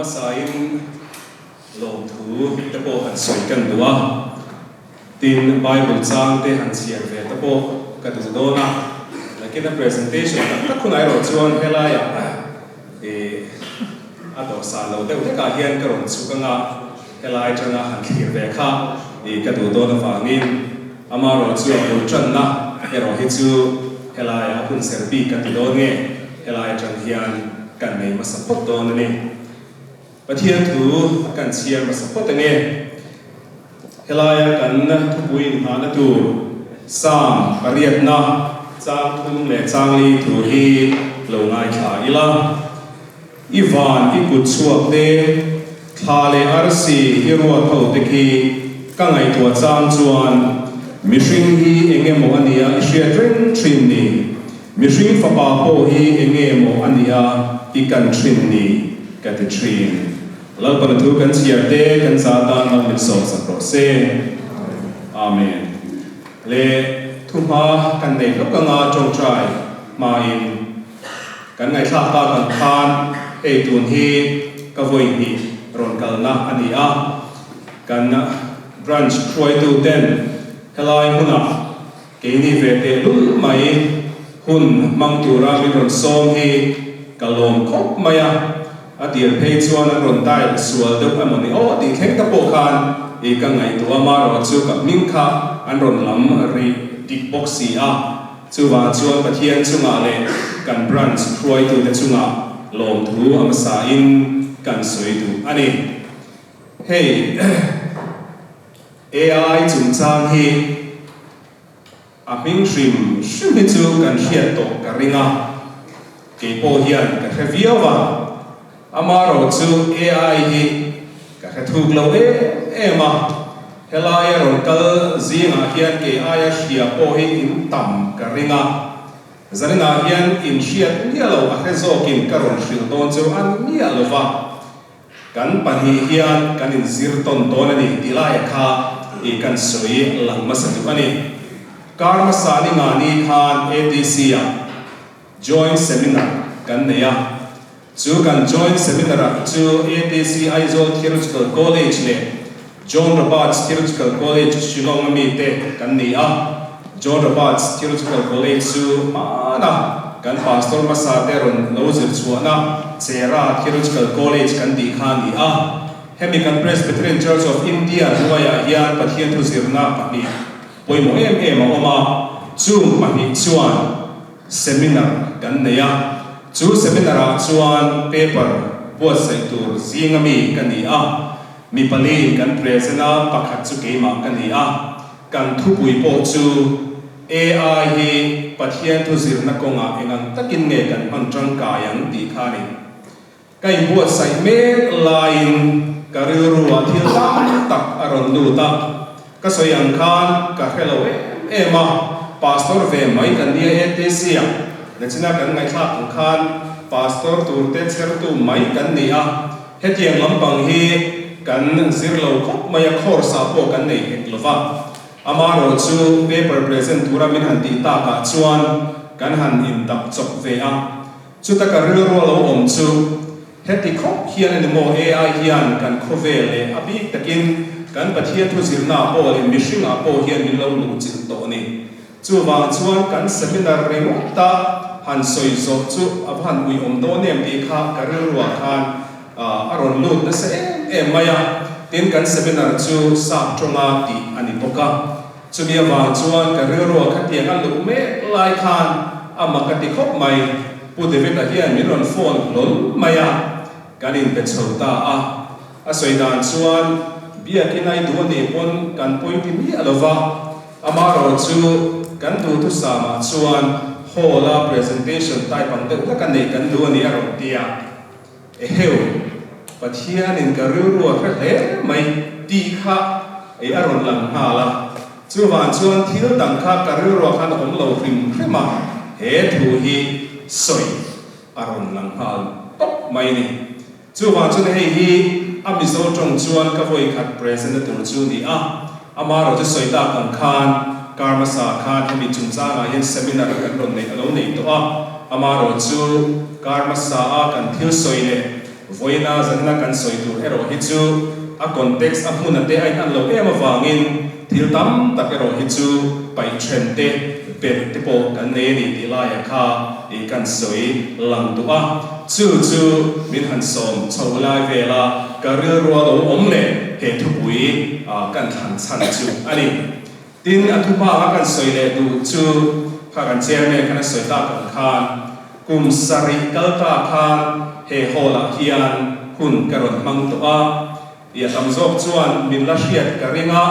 masain lom thu te po han soi kan dua tin Bible chang te han siar ve te po ka tu do na like the presentation ta khunai ro chuan hela ya ado sa lo te ka hian ka ron chu ka nga hela changa han thir ve kha ka tu do na fa ngin ama ro chu ro chan na ero hi chu hela ya hun serbi ka ti do nge hela chang hian kan nei ma support do na ni pathian thu kan siar ma support nge hela ya kan thupui ha na tu sam pariat na chang thum le chang li thu hi lo ngai tha ila ivan ikut chuak de thale arsi hirwa tho te ki ka ngai tu chang chuan mihring hi engemo ania ishia trin trin ni mihring fa pa po hi engemo ania i kan trin ni ka te trin lo pa tu kan siar te kan sa ta na mit so sa pro se amen le thuma kan nei lo ka nga chong trai ma in kan ngai thla ta kan khan ei tun hi ka voi hi ron kal na ania kan branch khoi tu ten helai huna ke ni ve te lu mai hun Hmangtu ra mi ron som hi kalom khop maya atir phei chuan ron tai sual deuh amani o ti theng ta po khan e ka ngai tu ama ro chu ka ming kha an ron lam ri tik boxi a chu wa chuan pathian chunga le kan branch khoi tu te chunga lom thu am sa in kan soi tu ani hey AI chung chang hi a ming shrim hi chu kan hiat to ka ringa ke po hian ka review wa amaro chu AI hi ka thuk lo ma helai ron kal zinga hian ke aya hria po hi in tam ka ringa zarina hian in hiat nialo a hezokin karon hril don chu an nialo wa kan pani hian kan in zir ton ton ani tilai kha e kan soi lang masatu ani karma sani ngani khan ATC ya joint seminar kan neya chu kan joint seminar chu ATC Aizawl Theological College le John Roberts Theological College Shillong mi te kan ni a John Roberts Theological College chu mana kan pastor masate ron lozir chuana chera Theological College kan di khan ni a Hemikan Presbyterian Church of India nuaya hian pathian thu zirna pani poimo em oma chu pani chuan seminar kan neya chu seminar chuan paper buat sai tur zingami kan ni a mi pali kan presena pakhat chu keima kan ni a kan thupui po chu AI hi pathian thu zirna konga engan takin nge kan mangtang kayang ti khani kai buat sai me line kariruwa thil tak aron du ta ka soyang khan ka hello ema pastor ve mai kan dia ATC ya lechina kan ngai thak khan pastor turte cher tu mai kan nia hetiang lampang hi kan zirlo khop maya khor sa po kan nei eklova amaro chu paper present tura min han ti ta ka chuan kan han in tak chok ve a chu ta ka rilro lo om chu heti khop hian ani mo AI hian kan khawvela abi takin kan pathian thu zirna po le mihringa po hian min lo lu chin to ni chu wa chuan kan seminar remo ta han soi zo chu abhan ui om do nem ti kha karilwa khan aron lut na se maya tin kan seminar chu sa tonga ti ani poka chu bia wa chuan karilwa kha ti nga lu me lai khan amakati khop mai pu david a hian min ron phone lol maya kanin pe chhota a soidan chuan bia kinai du ni pon kan point ni alova amaro chu kan du tu sama chuan hola presentation type ang de kan nei kan du ni aro tia e heu pathian in karilwa kha he mai ti kha e aron lang hala chu wan chuan thil dang kha karilwa khan om lo rim khema he thu hi soi aron lang hal top mai ni chu wa chu hei hi amizo tong chuan ka voi khat present tu chu ni a amaro chu soita kan khan karma sa khan hemi chungcha nga yen seminar kan ron nei alo nei to a amaro chu karma sa a kan thil soi le voina zanna kan soitur ero hi chu a context a hmun ate ai an lo em awangin thil tam tak ero hi chu pai thente bet te po kan ne ni tilaya kha I kan soi lang tu a chu min han som chawlai vela karil ro lo om le he thupui kan than chan chu ani tin athupa kan soi le du chu kha kan chairman kan soi ta kan khan kum sari kalta khan he hola hian hun karon Hmangtu a ia tamzok chuan min la hriat karinga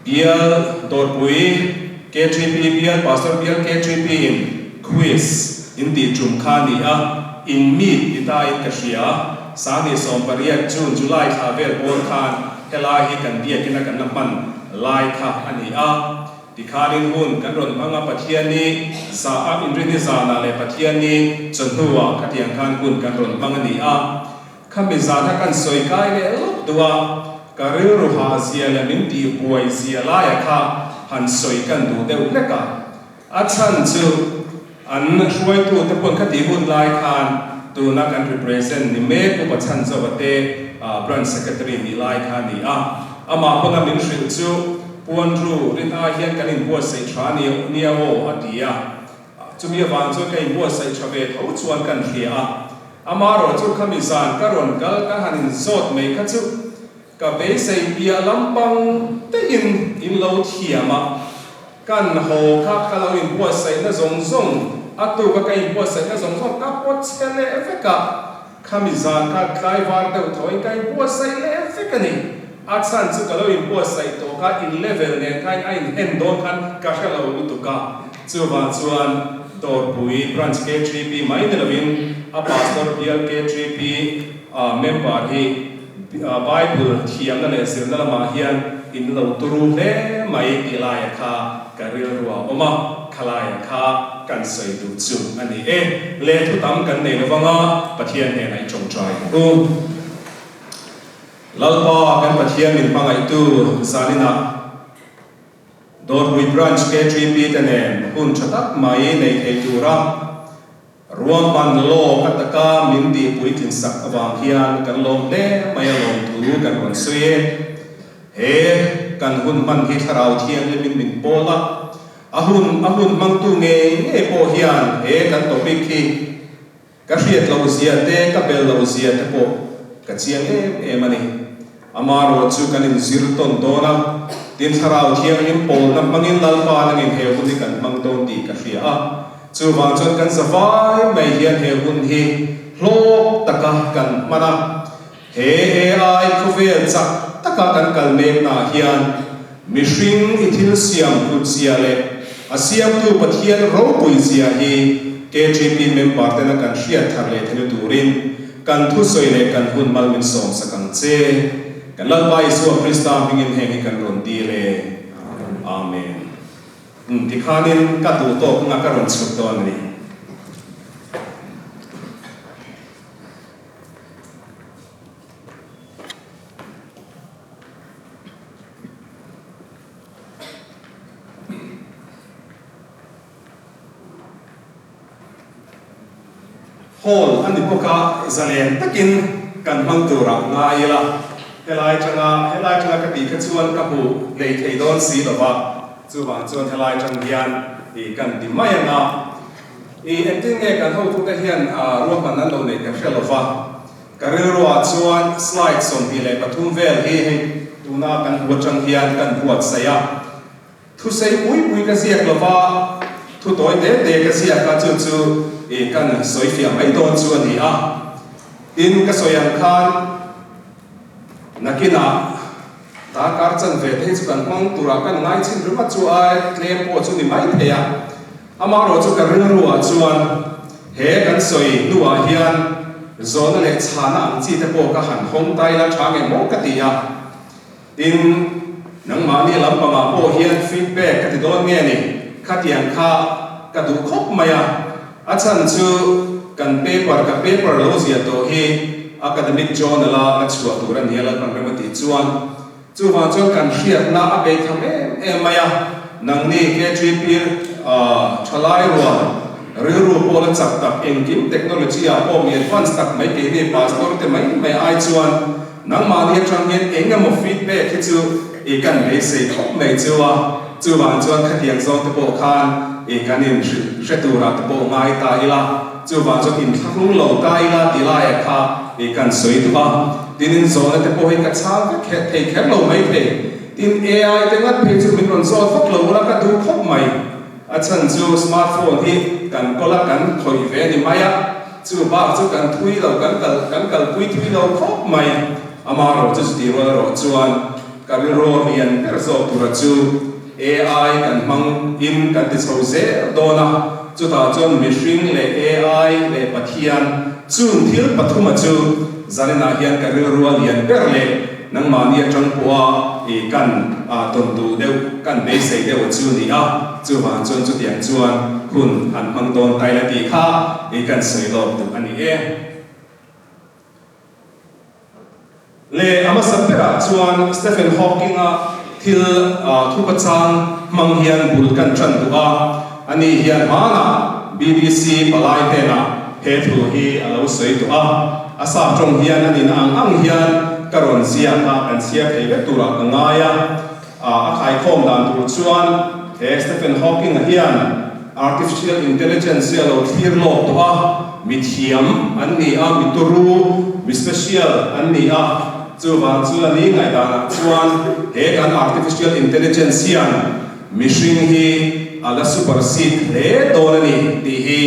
bial Dawrpui K.T.P bial pastor bial K.T.P in quiz in ti chum khani a in meet ita in kashia sani som pariat June July khawvel bor khan helai hi kan bia kina kan naman lai kha ani a dikhanin hun kan ron manga pathian ni za a indrini za na le pathian ni chonhuwa khatiang khan hun kan ron manga ni a khami za na kan soi kai le duwa karil ru ha zia la min ti buai zia la ya kha han soi kan du deu leka a chan chu an hruai tu te pon khati hun lai khan tu na kan represent ni me ku pachan zawate branch secretary ni lai khan ni a ama pona min hrin chu puan ru rin a hian kan in buat sei thra ni nia o atia chumi awang chu kan in buat sei thave tho chuan kan hria ama ro chu khami zan karon kal ka hanin zot mai kha chu ka be sei bia lampang te in lo thiama kan ho kha kalo in buat sei na zong zong atu ka kai buat sei na zong zong ka pot chele efeka khami zan ka klai war deu thoi kai buat sei le efeka ni achan chu kalo in buat sei to ka in level ne kai ai hen don kan ka khalo tu ka chuwa chuan Dawrpui branch K.T.P mai ne lovin a pastor bial K.T.P member hi Bible thiam na le sir na ma hian in lo turu le mai tilaya kha karil ruwa oma khalaya kha kan soi du chu ani le thu tam kan nei lawanga pathian ne nai chong trai u lalpa kan pathian min pangai tu zalina Dawrpui branch K.T.P tane hun chatak mai nei thei tura ruang ban lo kataka min ti pui tin sak awang hian kan lom le mai lom tu kan ron suye he kan hun man hi tharau thian le min bola ahun Hmangtu nge po hian he kan topic hi ka hriat lo zia te ka bel lo zia te po ka chiang mani amaro chu kan in zir ton dona tin tharau thian in pol na mangin lalpa nangin he hun kan Hmangtu ti ka hria chu wang chon kan savai mai hian he hun hi hlok taka kan mana he ai khovel chak taka kan kalme na hian mihring ithil siam put sia le asiam tu pathian Dawrpui sia hi K.T.P member tena kan hriat thar le thenu turin kan thu soi le kan hun mal min som sakang che kan lalpai su Krista bingin hengi kan ron ti le amen dikhanin ka tu to nga ka ron chuk ton ni hol ani poka zalen takin kan Hmangtu ra ngai la helai changa ka ti ka chuan ka hu lei thei don si lova chu wang chuan helai chang hian I kan ti mai na enting nge kan ho thu ka hian ro man nan lo nei ka hrilova karil ro chuan slide som bi le pathum vel hi tuna kan hu chang hian kan buat saya thu sei pui ka siak lova thu toy de ka siak ka chu kan soi fia mai don chu ani a in ka soyang khan nakina ta kar chan ve the chu kan Hmangtu ra kan ngai chin ruma chu ai claim po chu ni mai theya ama ro chu ka ril ruwa chuan he kan soi nuwa hian zona le chhana ang chi te po ka han hong tai la thange mo ka tia in nang ma ni lampanga po hian feedback ka ti don nge ni khatiang kha ka du khop maya achan chu kan paper lo zia to hi academic journal la chua turan hiala kan remati chuan chuwa chuan kan hriat na a be tham maya nang ni K.T.P thalai ruwa ru pola chak tak engkim technology a po mi advance tak mai ke ni pastor te mai ai chuan nang ma ni atang hian engam feedback hi chu e kan be se khop mai chuwa chu wang chuan khatiang zong te po khan e kanin shetura te po ngai ta ila chu wang chuan in thlung lo ta ila tila e kha e kan soi tu a tinin zona te po hi ka chang ka thei khem lo mai the tin AI te ngat phe chu min ron so fak lo la ka du khop mai a chan chu smartphone hi kan kola kan thoi ve ni maya chu ba chu kan thui lo kan kal pui thui lo khop mai ama ro chu ti ro chuan kan ro hian per so tu ra chu AI kan mang in kan ti so ze dona chu ta chuan mihring le AI le pathian chun thil pathuma chu zanena hian kan ro lian per le nang mani atang puwa e kan ton tu deu kan be sei deu chu ni a chu wang chuan chu tiang chuan hun an mang don tai la ti kha e kan sei lo tu ani e le ama sapera chuan Stephen Hawking a thil thupa chang mang hian bul kan tran tu a ani hian mana BBC balai hena he thu hi alo sei tu a asa trong hian ani na ang hian karon sia ka kan sia thei ve tura ngaya a khai khom dan tu chuan Stephen Hawking hian artificial intelligence lo clear lo to a mithiam anni a mituru mi special anni a chu wang chu ani ngai da chuan he kan artificial intelligence hian mihring hi ala supersede le donani ti hi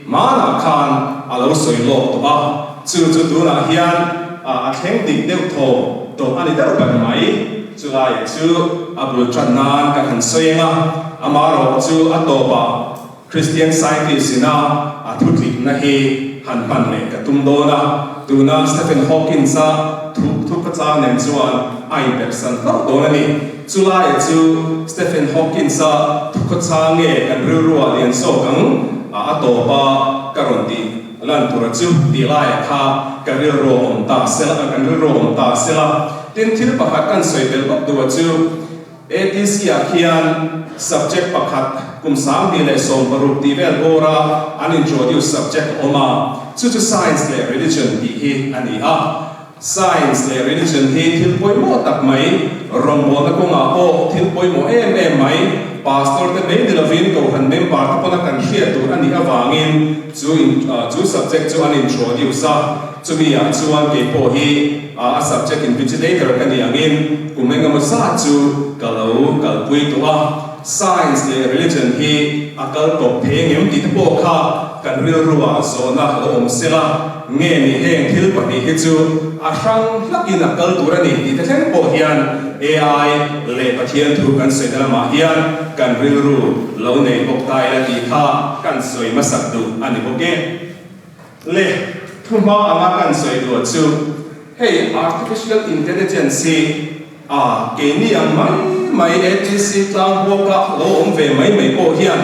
mana khan alo soi lo to a chu tu na hian a theng dik deu tho to ani deu ban mai chu lai chu abul chanan ka han soyenga amaro chu atoba Christian scientist ina athutlik na hi han pan le ka tum do na tuna Stephen Hawking sa thu ka cha nen chuan ai person do na ni chu lai chu Stephen Hawking sa thu ka cha nge kan ru alian so kang atoba karonti lan tura chu ti lai kha kan ro om ta sela kan ro om ta sela tin thil pakhat kan soi bel bak du chu ATC akhian subject pakhat kum sam ni le som paru ti vel ora an introduce subject oma chu science le religion ti hi ani a science le religion hi thil poi mo tak mai rom bo na ko nga o thil poi mo em mai pastor te nei dilovin ko han mem par ko na kan hria tu ani awangin chu subject chu an introduce a chu mi a chuan ke po hi a subject invigilator kan yangin kumenga ma sa chu kal pui tu a science le religion hi akal to phengem ti po kha kan ril ruwa zona lo om sela nge ni heng thil pa ni hi chu a sang lakin akal turani ti te theng po hian AI le pathian thu kan sei dala ma hian kan ril ru lo nei bok tai la ti kha kan soi ma sak du ani boke le thuma ama kan soi du chu hey artificial intelligence ke ni ang mai ATC tlang boka lo om ve mai ko hian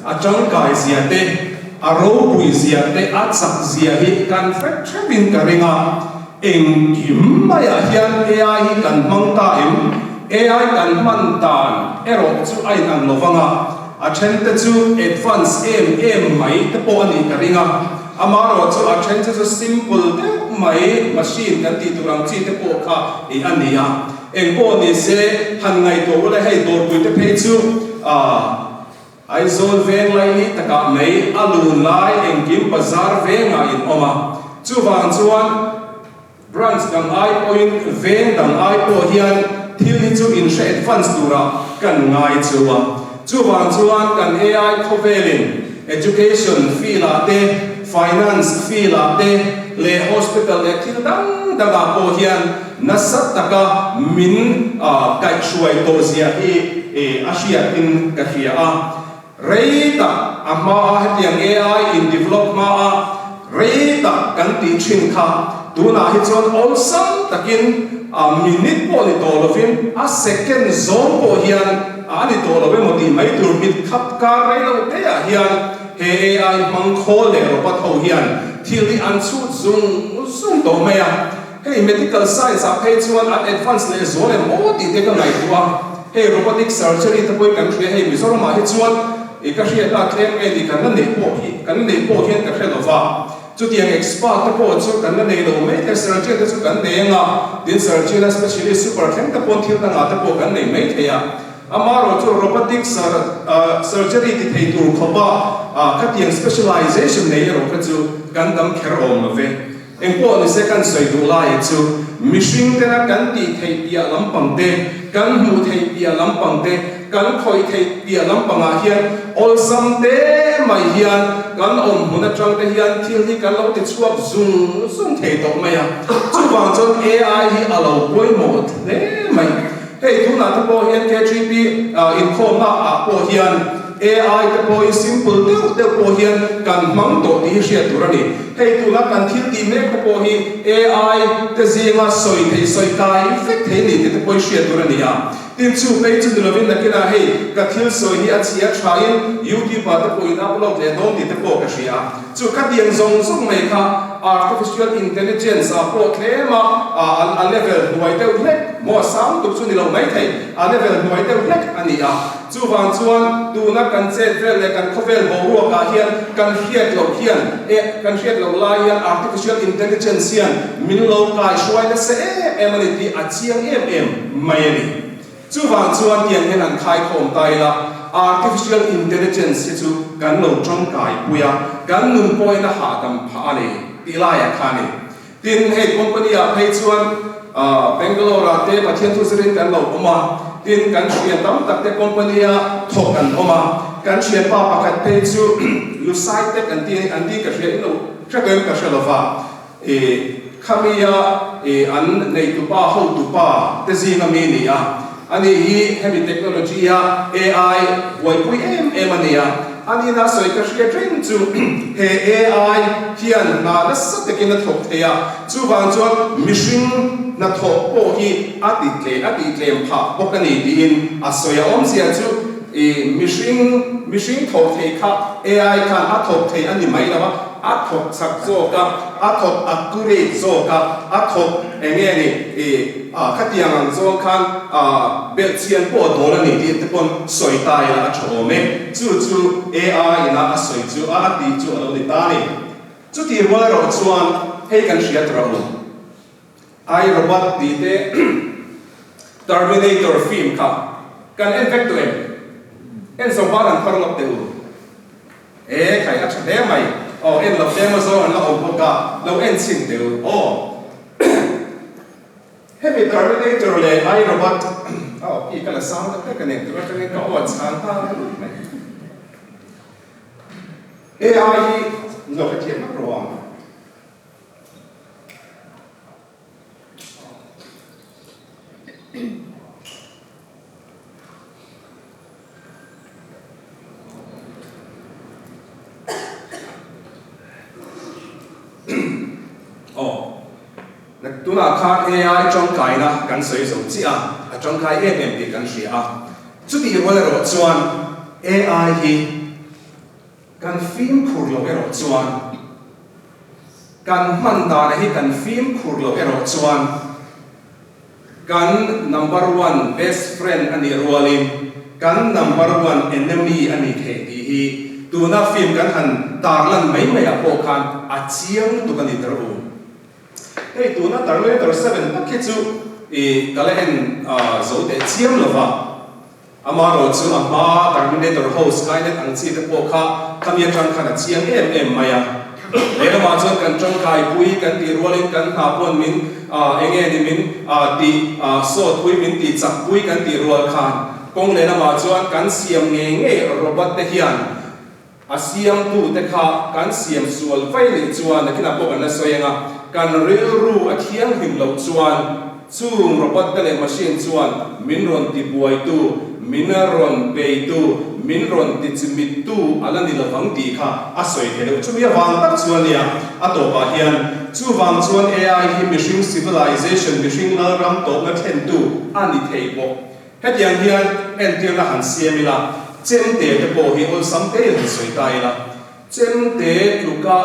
a chang kai sia te a ro pui sia te a chak sia hi kan fek thebin ka ringa eng kim mai a hian AI hi kan mang ta em AI kan man tan ero chu ai nang lovanga a chen te chu advance em mai te po ani ka ringa amaro chu a chen chu simple te mai machine kan ti turang chi te po kha e ania eng po ni se han ngai to la hei Dawrpui te phe chu ai zol ven lai ni taka mai alun lai eng kim bazar venga in oma chu wang chuan branch dang ai point ven dang ai po hian thil hi chu in she advance tura kan ngai chuwa chu wang chuan kan AI khawvelin education fee la te finance fee la te le hospital le thil dang daga po hian nasat taka min kai shuai to zia e asia in ka hia a reita amma hatiang AI in develop ma a reita kan ti chin kha tuna hi chon all sam takin a minute po ni to lovin a second zone po hian ani to love moti mai tur mit khap ka reilo te a hian he AI mang khol le ro pa tho hian thili an chu zung to me a hey medical science a page one at advanced le zone mo ti te ka ngai tua hey robotic surgery te poi kan thre hey mizoram ma hi chuan cái gì ta thêm cái gì cần nên bộ hiện cái lo va chú tiếng expert ta bộ chú cần nên lo mấy cái surgeon ta chú cần nên ngà đến surgeon especially super khen ta bộ thiếu ta ngà ta bộ cần nên mấy thế à amaro chú robotic surgery thì thầy tu khó ba cái tiếng specialization này rồi cái chú cần đâm khéo mà về em bộ này sẽ cần soi đủ lại chú mihringte na kan ti thei pia lampang te kan mu thei pia lampang te kan khoi thei pia lampanga hian olsam te mai hian kan hmun atang te hian thil hi kan lo ti chuak zum thei to mai a chuwang chon AI hi alo poimo le mai hei tu na ta po hian K.T.P Inkhawm na po hian AI ta po simple te po hian kan Hmangtu ti hria turani hei tu na kan thil ti me ta po hi AI te zinga soi thei soi kai fek thei ni te po hria turani a tin chu pe chu lovin na kina hei ka thil soi hi a chia thain YouTube ta po in upload le don ti te po ka hria chu ka diang zong mai kha artificial intelligence a po tlema a level huai te hlek mo sam tu chu ni lo mai thei a level huai te hlek ani a chu wang chuan tu na kan che vel le kan khovel bo ro ka hian kan hiat lo hian kan hiat lo la hian artificial intelligence hian min lo kai shwai na se emani ti a chiang em mai ani chu wang chuan tiang hen an khai khom tai la artificial intelligence chu kan lo trong kai puya kan nun poi na ha dam pha ani ti la ya khani tin he company a phei chuan Bangalore te pathian thu sirin kan lo oma tin kan hriat tam tak te company a thok an oma kan hriat pa pakhat pe chu lu site te kan ti ka hriat lo thakem ka shalova khamia an nei tu pa ho tu pa te zinga mi ni a ani hi heavy technology a AI wai pui em ani a ani na soi ka hriat rin chu he AI hian na la sak te kin thok thea chu wang chuan mihring na thok po hi ati tlem pha bokani din asoya om sia chu mihring thok thei kha AI khan a thok thei ani mai lawa a thok sak zo ka a thok accurate zo ka a thok enge ni khatiang ang zo khan bel chian po dona ni ti te pon soi tai la chome chu AI na a soi chu a ti chu lo ni ta ni chu ti mo ro chuan hei kan hriat ro I robot ti te Terminator film ka kan effect to en so baran parlok te u khai a chhe mai en lo te mo so an lo ko ka lo en sin te u heavy Terminator le I robot pi ka la sound ka ka ne tu ka ne ka wa chan ta AI lo ka thiam ma ro tu na kha AI trong kai na kan soi so chi a trong kai em ti kan hria a chu ti ro le ro chuan AI hi kan film khur lo ro chuan kan man da hi kan film khur lo ro chuan kan number 1 best friend ani rolin kan number 1 enemy ani the ti hi tu na film kan han tar lan mai a po khan a chiang tu kan ni ro hey tu na Terminator 7 tak chu kalahen zo te chiam lova amaro chu ama Terminator host kainet ang chi te po kha kamia tran khana chiang em maya lena ma chu kan tong kai pui kan ti rolling kan ha pon min enge ni min ti so pui min ti chak pui kan ti rol khan kong lena ma chuan kan siam nge robot te hian asiam tu te kha kan siam sual vai ni chuan na kina po kan la soyenga kan ru a thiang him lo chuan chung robot te le machine chuan min ron ti buai tu min ron pe tu min ron ti chimit tu alani lo wang ti kha a soi the chu mi wang tak chuan nia a to pa hian chu wang chuan AI hi mihring civilization mihring la ram to na then tu ani thei bo hetiang hian en tir na han siamila chem te po hi ol sam te hi soi tai la chem te luka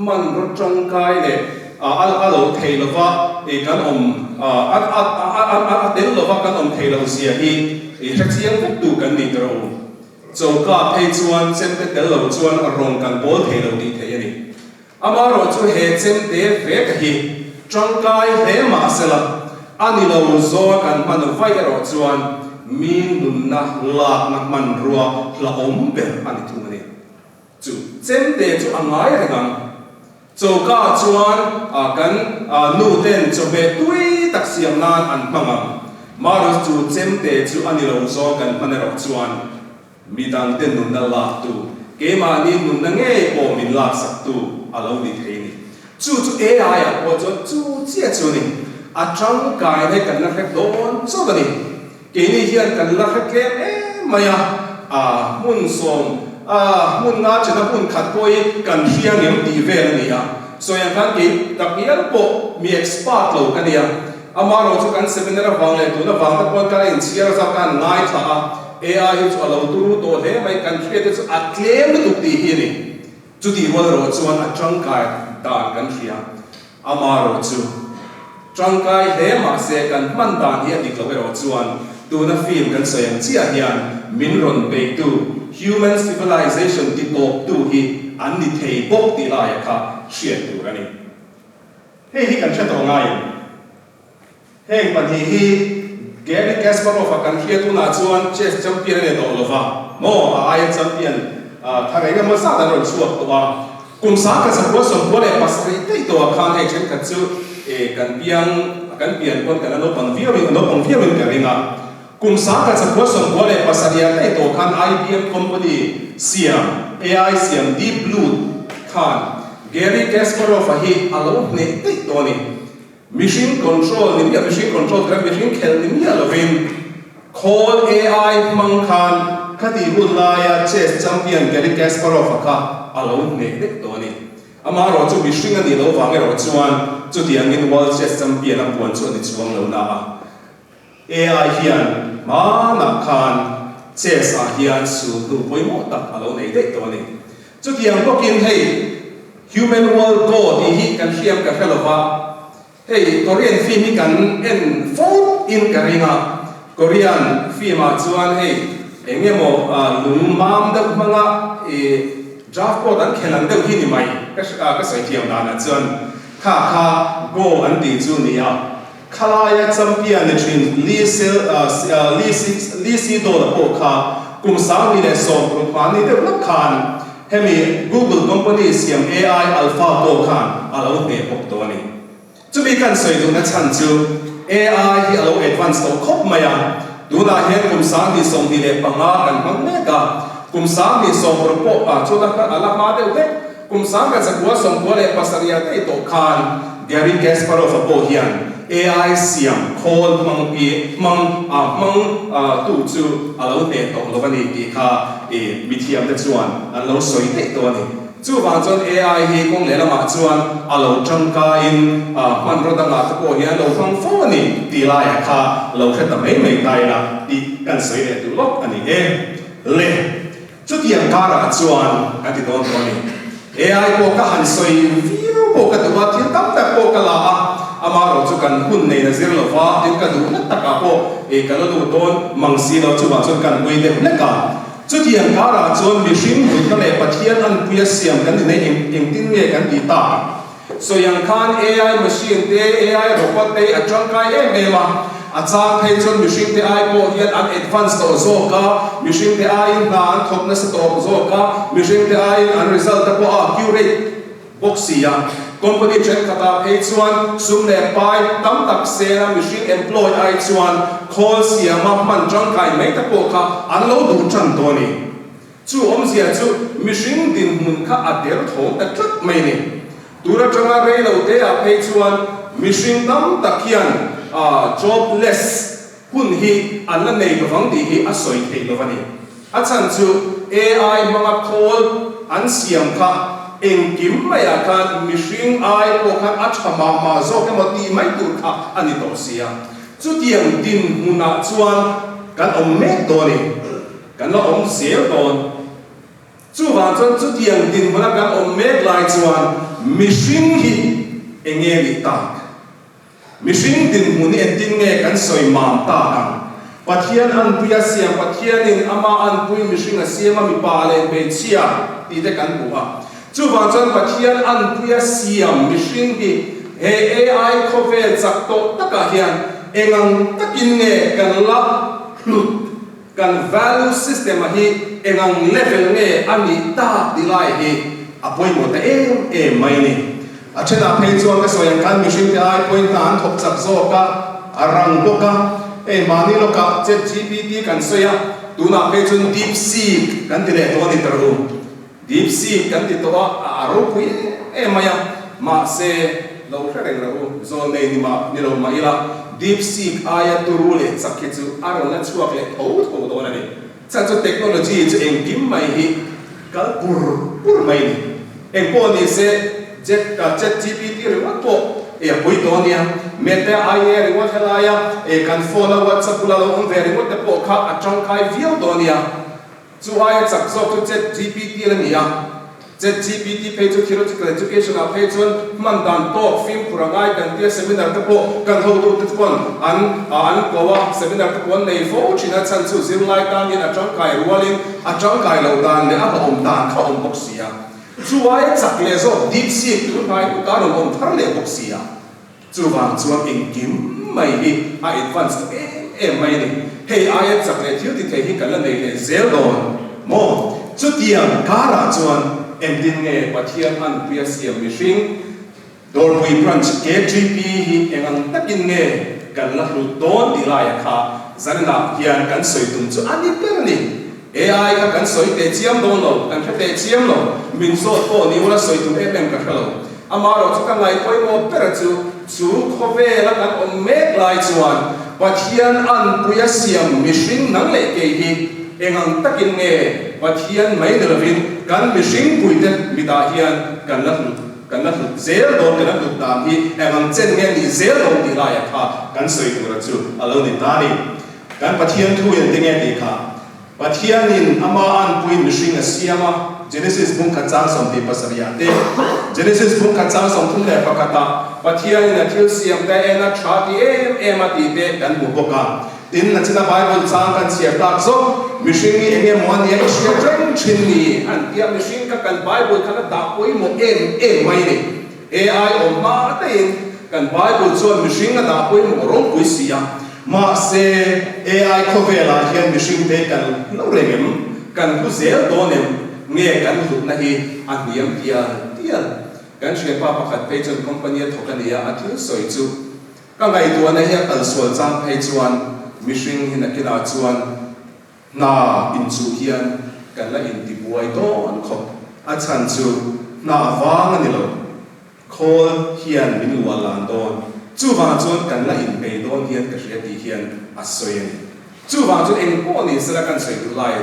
man ro trong kai le alo thei lova kan del lova kan thei lo sia hi hak siang tu kan ni tro cho ka phei chuan chem te tel lo chuan a rong kan bol thei lo ti thei ani amaro chu he chem te ve ka hi tangkai he ma sela ani lo zo kan man vai ro chuan min nun na lak na man ruwa la om ber ani thu ani chu chem te chu angai rengang cho ka chuan kan nu ten cho be tui tak siam nan an mangam maro chu chem te chu ani lo zo kan man ro chuan midang ten nun na la tu ke ma ni nun na nge po min la sak tu alo ni thei ni chu AI a po chu chia chu ni a tang kai ne kan na khek don so ba ni ke ni hian kan la khek ke maya mun som mun nga chana mun khat koi kan hiang yam ti ve ni ya so yang kan ke takial po mi expert lo kan ya amaro chu kan seminar wang le tu na wang ta po kan in chia sa kan ngai tha AI chu alo tu to he mai kan khre te chu a claim tu ti hi ni chu ti wal ro chuan a tang kai dan kan hria amaro chu tang kai he ma se kan man dan hi dik lo ro chuan tu na film kan soyang chia hian min ron pe tu human civilization ti top tu hi an ni thei bok ti la ya kha hriat tu ani he hi kan hre to ngai he pan hi Gary Kasparov kan hria tu na chuan chess champion ne to lova mo ai champion thare ga ma sa da ron chuak to kum sa ka sa ko som ko le pasri te to khan he chen ka chu kan pian kon kan no pang viewing ka ringa kum sa ka sa ko som ko le pasaria te to khan IBM company siam AI siam deep blue khan Gary Kasparov hi alo ne te to ni machine control ni machine control kan machine khel ni lovin call AI mang khan khati hulaya chess champion Gary Kasparov ka alo ne te to ni amaro chu machine ani lo wang ro chuan chu tiang in world chess champion am pon chu ni chuang lo na AI hian ma na khan chess a hian su tu poimo tak alo nei te to ni chu tiang ko kin hei human world god hi kan hiam ka felova hey Korean film kan en phone in karina Korean film a chuan hey engemo lung mam da manga draft code an khelang deuh hi ni mai ka soi thiam dan a chuan kha go an ti chu ni a khalaya champion ne thin Lee Si do la po kha kum sang ni le som ru pa ni de lak khan hemi Google company siam AI alpha po khan alo ne pok to ni chu mi kan soi du na chan chu AI hi alo advance to khop maya du na hian kum sang ni som ni le panga kan mang ne ka kum sang ni som ru po chu la ka ala ma de le kum sang ka sakwa som ko le pasaria te to khan Gary Kasparov po hian AI siam call mang tu chu alo ne to lo ba ni ti kha mi thiam te chuan an lo soi te to ni chu wang chon AI hi kong le lama chuan alo tangka in man ro da nga ta ko hian lo phang fo ni ti la ya kha lo kha ta mai mai tai la ti kan soi le tu lok ani le chu tiang ka ra chuan ka ti don to ni AI ko ka han soi view ko ka tu wa thil tam ta ko ka la amaro chu kan hun nei na zir lo wa tin ka du na ta ka ko ka lo du don mang si lo chu wa chon kan oi le na ka chu tiang ka ra chon mi hring hu ka le pathian an puya siam kan ni nei eng tin nge kan ti ta so yang khan AI machine te AI robot te atang kai e ma acha thei chon mi hring te ai ko hian an advance to zo ka mi hring te ai na an thop na sa to zo ka mi hring te ai an result ko accurate boxia company chen kata phei chuan sum le pai tam tak se na machine employee ai chuan call siama man tang kai mai ta po kha an lo du chan to ni chu om zia chu machine din mun kha ader tho ta tlat mai ni tura tanga rei lo te a phei chuan machine tam takhian jobless hun hi an la nei ka wang ti hi a soi thei lo wani a chan chu AI manga call an siam kha engkim maya kan mihring ai ko khan achama ma zo ke ma ti mai tur kha ani to sia chu tiang din huna chuan kan om me to ni kan lo om sel ton chu wa chon chu tiang din huna kan om me lai chuan mihring hi enge li ta mihring din huni en tin nge kan soi mam ta kan Pathian an puya siam pathian in ama an pui mihring a siam mi pa le be chia ti te kan buha chu wang chuan pathian an puya siam mihring hi he AI khawvel chak to taka hian engang takin nge kan la hlut kan value system hi engang level nge ani ta dilai hi apoi mo ta mai ni achena phei chuan ka soyang kan mihring te ai point na an thok chak zo ka arang boka mani loka ChatGPT kan soya tuna phei chun DeepSeek kan tile to ni taru DeepSeek kan ti to Dawrpui maya ma se lo reng ro zo nei ni ma ni lo ma ila DeepSeek aya turule sakhechu aro na chuak le tho do na ni cha chu technology chu engkim mai hi kal pur mai ni engpo ni se ChatGPT ri wa to pui to nia meta ai ri wa thala ya kan phone WhatsApp la lo on ve ri wa te po kha atang khai view to nia chu ai chak zo tu ChatGPT la nia ChatGPT page of theological education a page on mandan talk film kurangai kan dia seminar te po kan ho tu te pon an kowa seminar te pon nei fo china chan chu zil lai tan in atang kai rualin atang kai lo dan le a om dan kha om boxia chu ai chak le zo DeepSeek tu ngai ka ro om thar le boxia chu wang chuan engkim mai hi a advanced mai ni hei ai chak le thiu ti the hi kan la nei le zel don mo chu tiang kara chuan ending nge pathian an puya siam mihring Dawrpui branch K.T.P hi engang takin nge kan la hlu don dilai kha zanna hian kan soi tum chu ani per ni AI ka kan soi te chiam don lo kan kha te chiam lo min so to ni wala soi tum em ka khalo amaro chu kan lai poi mo per chu khawvela kan on mek lai chuan pathian an puya siam mihring nang le ke hi engang takin nge pathian mai delavin kan mihring puite mida hian kan la zel don kan la tam hi engang chen nge ni zel don ti la ya kha kan soi tur chu alo ni ta ni kan pathian thu yen tinge ti kha pathian in ama an pui mihring a siama Genesis bung kha chang som ti pasaria te Genesis bung kha chang som thum le pakata pathian in a thil siam te ena tha ti em ati te kan bu boka tin na china Bible chang kan sia tak so mihring ni enge mo ni a sia tren chin ni an tia mihring ka kan Bible kan da poi mo em mai ni AI o ma te kan Bible chuan mihring da poi mo ro pui sia ma se AI khawvela hian mihring te kan lo regem kan hu zel donem nge kan hu na hi an niam tia kan shwe pa pakhat pe chon company thokania athil soi chu ka ngai tu na hi kal sual chang phei chuan mihring hin akila chuan na in chu hian kan la in ti buai to an khop a chan chu na wang ani lo khol hian min walan don chu wang chuan kan la in pe don hian ka hria ti hian a soi ani chu wang chu eng po ni sala kan soi tu lai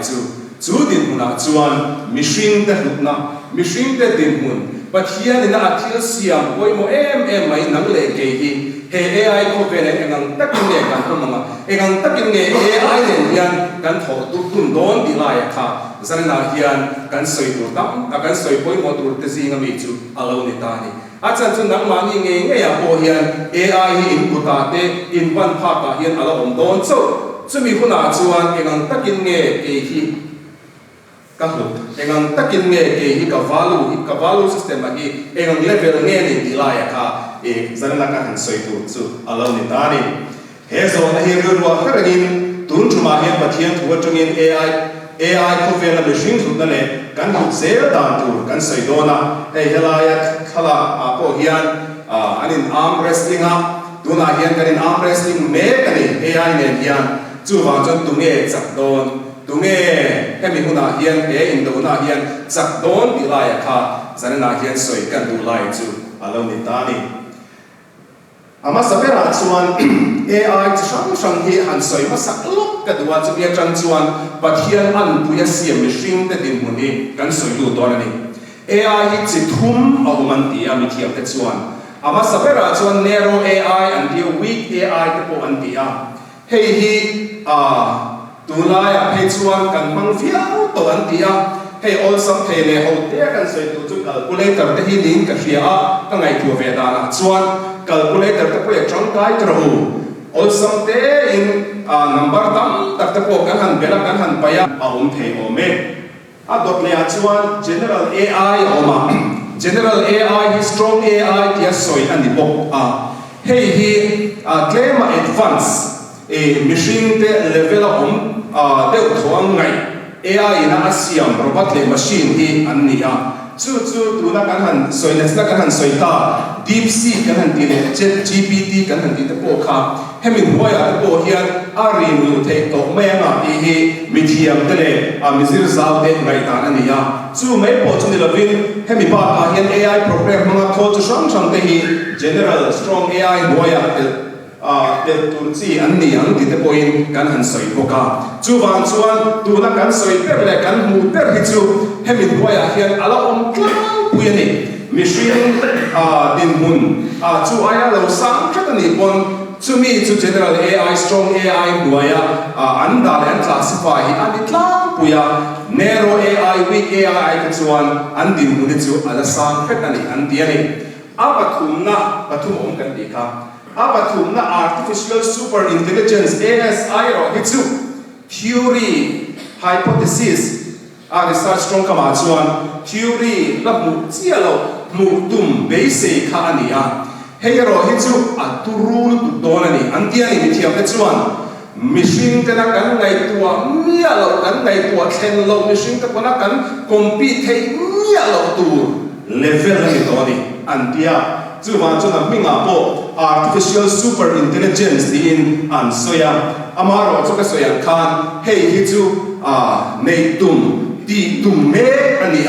chu dinhmun a chuan mihring te hlutna mihring te dinhmun pathian in a thil siam poi mo em mai nang le ke hi he AI khawvela engang takin nge kan homanga engang takin nge AI nen hian kan tho tu tun don dilai kha zanna hian kan soi tur tam kan soi poi mo tur te zinga mi chu alo ni ta ni achan chu nang mani nge ya po hian AI hi inputa te in ban pha ka hian alo om don so chumi huna chuan engang takin nge ke hi ka hlut engang takin nge ke hi ka value system hi engang level nge ni dilai kha zanna ka han soi tu chu alo ni ta ni he zo na hi ru wa kharagin tun thuma hian pathian thu atungin AI khawvela mihring thu na le kan hu zel dan tur kan soi dona he helaya khala a po hian anin arm wrestling a tuna hian kan arm wrestling me kan AI nen hian chu wang chon tu nge chak don tunge hemi huna hian in do na hian chak don dilaya kha zanna hian soi kan du lai chu alo ni ta ni ama sabera chuan AI chang hi han soi ma sak lok ka duwa chu bia chang chuan pathian an puya siam mihring te dinhmun ni kan soi lu don ani AI hi chi thum a man ti a mi thiam te chuan ama sabera chuan narrow AI and the weak AI te po an ti a hei hi tunaya hei chuan kan mang fiao to an ti a hei all some thei le ho te kan soi tu chu calculator te hi ning ka hria a ka ngai thu ve da na chuan calculator te po chang kai tro olsam te in number tam tak te po kan han bela kan han paya thei ome dot le chuan general AI oma general AI hi strong AI tia soi ani bok hei hi claim advance mihringte level om deuh thoang ngai AI na asiam robot le machine hi an ni chu tuna kan han soi next na kan han soi ta DeepSeek kan han ti le ChatGPT kan han ti te po kha hemin hoya po hian rin nu thei to me nga hi mithiam te le mizir zau te ngai ta ani chu mai po chu ni lovin hemi ba ka hian AI program manga tho chu sang te hi general strong AI hoya te turchi an ni ang ti te point kan han soi boka chu wang chuan tu na kan soi per le kan mu per hi chu hemin hoya hian ala om tlang pui ani mihring dinhmun chu aya lo sang that ani pon chu mi chu general AI strong AI hoya an da le classify hi an tlang puya narrow AI weak AI ka chuan an dinhmun chu ala sang phet ani an ti ani pathum om kan ti kha pathum na artificial super intelligence ASI ro hi chu theory hypothesis research strong kama chuan theory la mu chia lo mu tum base kha ania hei ro hi chu aturul tu don ani an ti ani mithiam te chuan mihring te na kan ngai tua mia lo kan ngai tua thlen lo mihring te kona kan compete thei mia lo tu level ani to ni an tia chu ma chu na minga po artificial super intelligence in an soya amaro chu ka soya khan hei hi chu nei tum ti tum me ani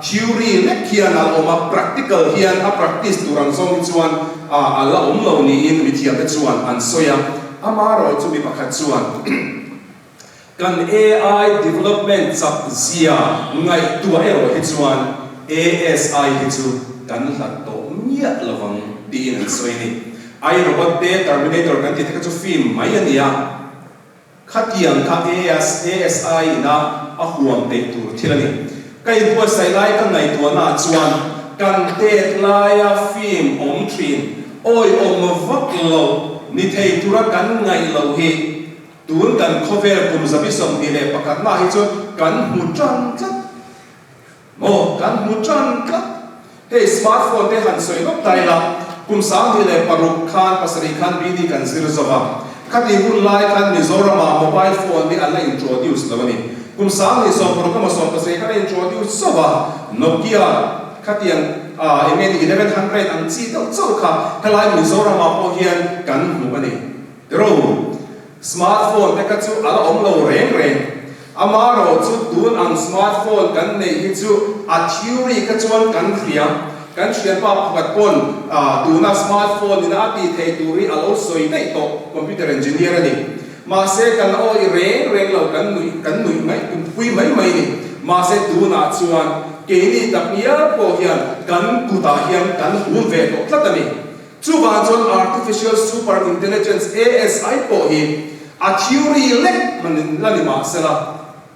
theory le khian al oma practical hian practice turang song chuan ala om lo ni in mithiam te chuan an soya amaro chu mi pakhat chuan kan AI development chap zia ngai tua ero hi chuan ASI hi chu kan hlat to mia lawang di in soi ni ai robot te terminator kan ti ka chu film mai ania khatiang kha ASI na huam te tur thilani kai po sai lai kan ngai tua na chuan kan te laia film om thin oi om vak lo ni thei tura kan ngai lo hi tun kan khawvela kum zabi som ni le pakat na hi chu kan mu tran tlat kan mu tran tlat hei smartphone te han soi nok tai la kum sang hi le paruk khan pasari khan bidi kan zir zawa khati hun lai khan Mizoram mobile phone ni ala introduce lawani kum sang ni som paruk ma som pasari khan introduce zawa Nokia khatiang MN1100 ang chi to chau kha helai Mizoram po hian kan mu ani ro smartphone te ka chu ala om lo reng amaro chu tun ang smartphone kan nei hi chu theory ka chuan kan thriam kan thian pa phat pon tuna smartphone ina api thei turi alo soi nei to computer engineer ani ma se kan oi reng lo kan nui mai pui mai ni ma se tuna chuan ke ni tapia po hian kan kuta hian kan hum ve to tlatani chu ba chuan artificial super intelligence ASI po hi theory le manin lani ma sela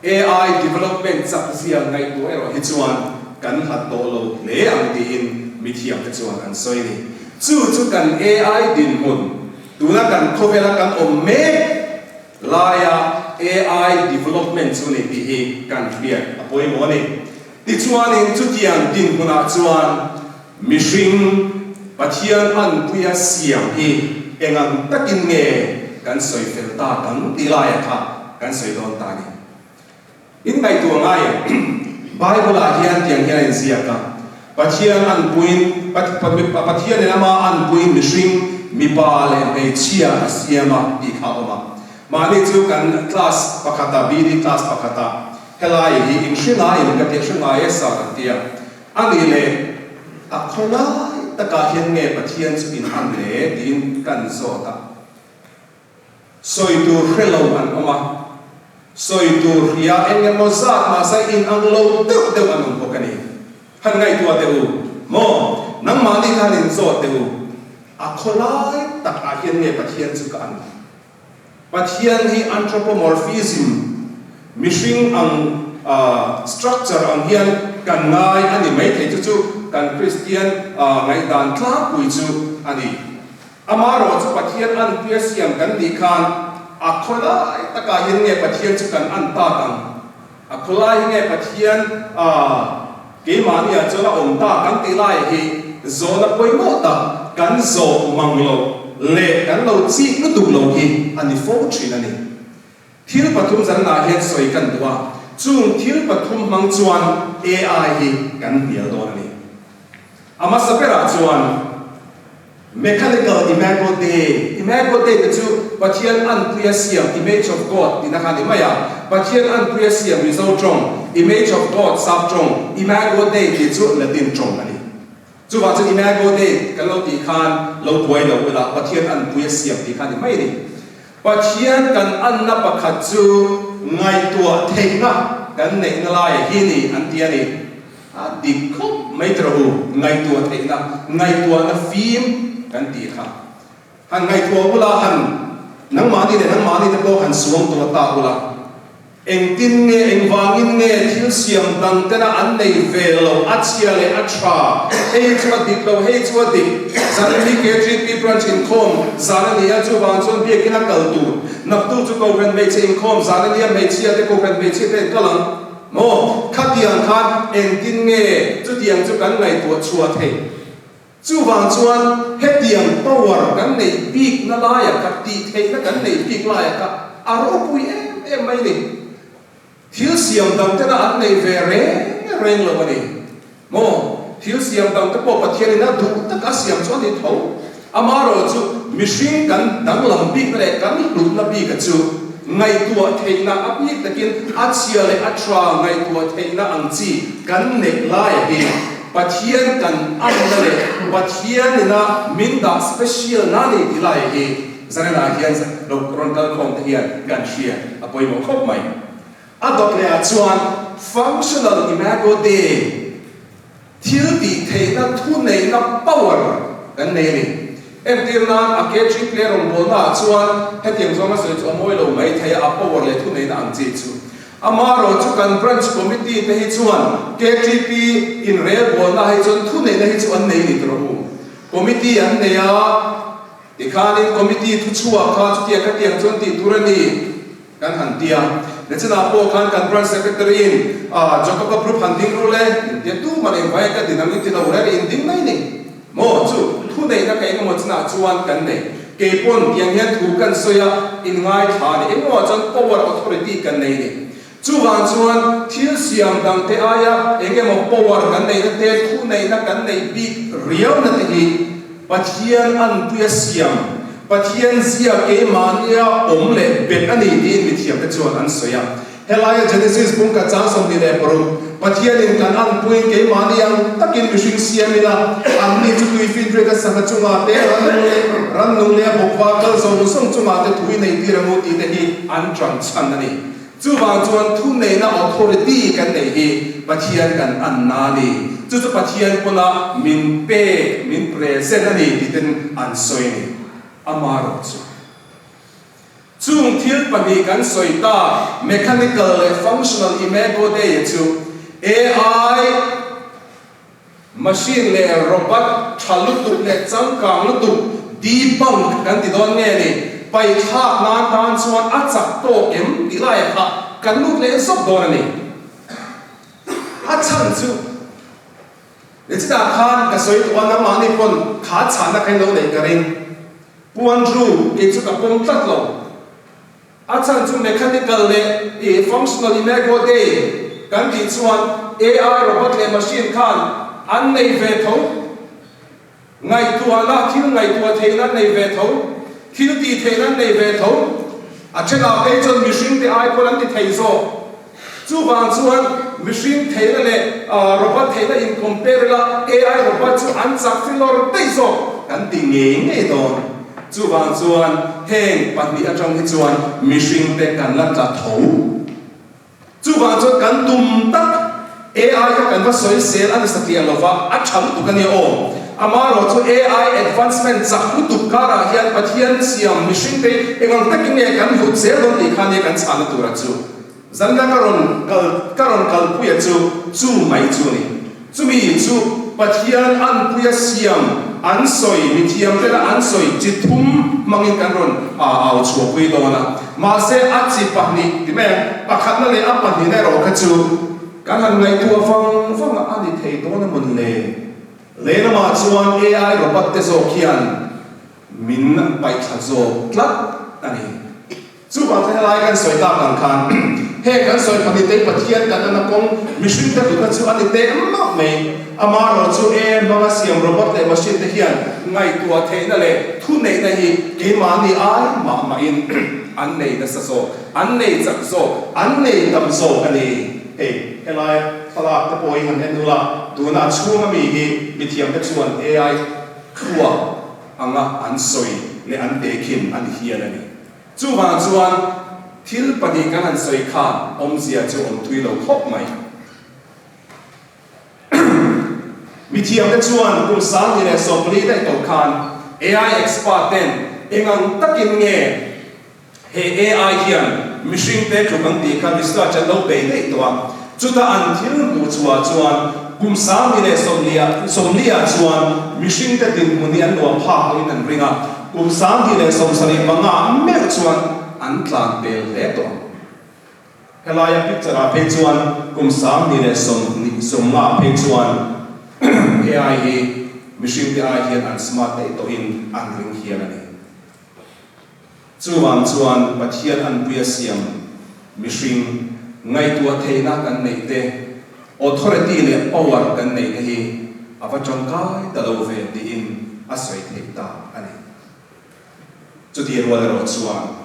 AI development chap zia ngai tu ero hi chuan kan hlat to lo le ang ti in mithiam te chuan an soi ni chu kan AI dinhmun tuna kan khawvela kan om me laia AI development chu ni ti hi kan clear apoi mo ni ti chuan in chu tiang dinhmuna chuan mihring pathian an puya siam hi engang takin nge kan soi fel ta kan ti laia kha kan soi don ta ni in ngai tu ngai Bible a hian tiang hian in zia ka pathian an puin pathian lama an puin mihring mi pa le ei chia asiama ti kha oma mani chu kan class pakhata bidi class pakhata helai hi in shina in ka te shina esa kan tia ani le akhona taka hian nge pathian chu in an le tin kan zota soi tu hello an oma soi tu ria engemo zat ma sai in ang lo deu anong pokani han ngai tua deu mo nang ma ni khan in zo deu akholai tak a hian nge pathian chu ka an pathian hi anthropomorphism mihring ang structure ang hian kan ngai ani mai thei chu kan Christian ngai dan tla pui chu ani amaro chu pathian an pia siam kan ni khan akhola taka hin nge pathian chu kan an ta kang akhola nge pathian ke mania chu na om ta kan ti lai hi zona poimo ta kan zo manglo le kan lo chi nu du lo hi ani fo thin ani thil pathum zan na hian soi kan duwa chung thil pathum mang chuan AI hi kan bial don ani ama sapera chuan mechanical imago de chu pathian an pria siam image of God dinakani maya pathian an pria siam result trong image of God sub trong imago de chu latin trong ani chu wa chu imago de kan lo ti khan lo poi lo la pathian an pria siam ti khan mai ni pathian kan an na pakhat chu ngai tua theina kan nei na lai hi ni an ti ani a dikop mai tro ngai tua theina ngai tua na phim kan ti kha han ngai tua bula han nang mani te ko han suang to ta bula eng tin nge eng wangin nge thil siam dang tena an nei velo achia le acha ei chwa dik lo hei chwa dik Centenary K.T.P branch Inkhawm zanani ya chu wang chon bia kina kal tu nak tu chu Kohhran mei che Inkhawm zanani ya mei chia te Kohhran mei che te kalang mo khatiang khan eng tin nge chu tiang chu kan ngai tu chua thei chu wang chuan hetiang power kan nei big na la ya ka ti thei na kan nei big la ya ka aro pui em mai ni thil siam dang te na an nei ve reng lo ani mo thil siam dang te po pathian na du ta ka siam chuan ni tho amaro chu mihring kan dang lam big le kan lu na big ka chu ngai tua theina apik takin achia le atra ngai tua theina ang chi kan nei la ya hi pathian kan an na le pathian na minda special na ni dilai hi zanela hian lo kron kal khom te hian kan shia apoi mo khop mai adop le chuan functional imago de thil di theina thu nei na power kan nei ni em tir na a K.T.P rong bol na chuan hetiang zoma soi chu moi lo mai thei a power le thu nei na ang chi chu amaro chu kan branch committee te hi chuan K.T.P in rel bol na hi chon thu nei na hi chu an nei ni tro committee an nei a tikhanin committee thu chua kha chu tia ka tiang chon ti turani kan han tia le chana po khan kan branch secretary in jokapa group hunting rule te tu mane vai ka dinamik ti lo re in ding mai ni mo chu thu nei na kai mo chana chuan kan nei ke pon tiang hian thu kan soya in ngai tha ni mo chon power authority kan nei ni chu wang chuan thil siam dang te aya enge mo power kan nei na te thu nei na kan nei big real na te hi pathian an pia siam pathian zia ke mania om le bet ani din mi thiam te chuan an soya helaya Genesis pung ka chang som ni le pro pathian in kan an puin ke mania takin mihring siam ila an ni chu tui fin re ka sa chunga te ran nung le bokwa ka zo song chunga te thui nei ti ramu ti te hi an tran chan ani chu wang chuan thu nei na authority kan nei hi pathian kan an na ni chu pathian puna min present ani ti ten an soi ni amaro chu chung thil pani kan soi ta mechanical le functional imago de chu AI machine le robot thalutuk le changkang lutuk debunk kan ti don nge ni pai thak na tan chuan achak to em ti lai kha kan luk le sok don ani a chan chu le chita khan ka soi to na ma ni pon kha chana kai lo nei ka ring puan ru ke chu ka pom tat lo a chan chu mechanical le functional imago de kan ti chuan AI robot le machine khan an nei ve tho ngai tua la thil ngai tua theina nei ve tho thil ti theina nei ve tho a chela pe chon machine te ai kolan ti thei zo chu wang chuan machine theina le robot theina in compare la AI robot chu an chak filor te zo kan ti nge don chu wang chuan heng pani atong hi chuan machine te kan la ta tho chu wang chuan kan tum tak AI ka kan va soi sel an sakli alova a cham tu kan o amaro chu AI advancement chak tu kara hian pathian siam machine te engang takin ne kan hu sel don ti khane kan chana tu ra chu zanga karon kal puya chu mai chu ni chú mi chú bắt hiền ăn bia xiêm ăn soi mi thiam thế là ăn soi chỉ thum mangin kan ron ao chua pui đó na mà sẽ ăn chỉ bắt ni thì mẹ bắt khát nó lấy ăn bắt ni này rồi cái chú cái hàng ngày tua phong phong ăn thì thấy đó là mình lệ nó mà chuan AI rồi bắt thế rồi kian mình bài thật rồi lắm anh chú bảo thế lại kan soi ta kan khan he kan soi kan te pathian kan na kong mihringte tu kan chu ani te ma me ama ro chu manga siam robot le machine te hian ngai tua the na le thu nei na hi ke ma ni ai ma in an nei na sa so an nei chak so an nei tam so ani he lai phala te poi han hen dula tu na chunga mi hi mi thiam te chuan AI khua anga an soi le an te khin an hian ani chu wang chuan thil pani kan an soi khan om zia chu om tui lo khop mai mi thiam te chuan kum sang ni le so pli dai to khan AI expert ten engang takin nge he AI hian mihringte thukang ti khan research an lo pe dei to chuta an thil mu chuan kum sang ni le som lia chuan mihringte dinhmun ni an lo phak in an ringa kum sang ni le som sari manga me chuan an tlan pel le to helaya picture a pe chuan kum sang ni le som la pe chuan AI hi mihringte ai hian an smart te to in an ring hian ani chuwang chuan pathian an puya siam mihring ngai tua theina kan nei te authority le power kan nei hi ava chongkai da lo ve ti in a soi thei ta ani chuti ro ro chuan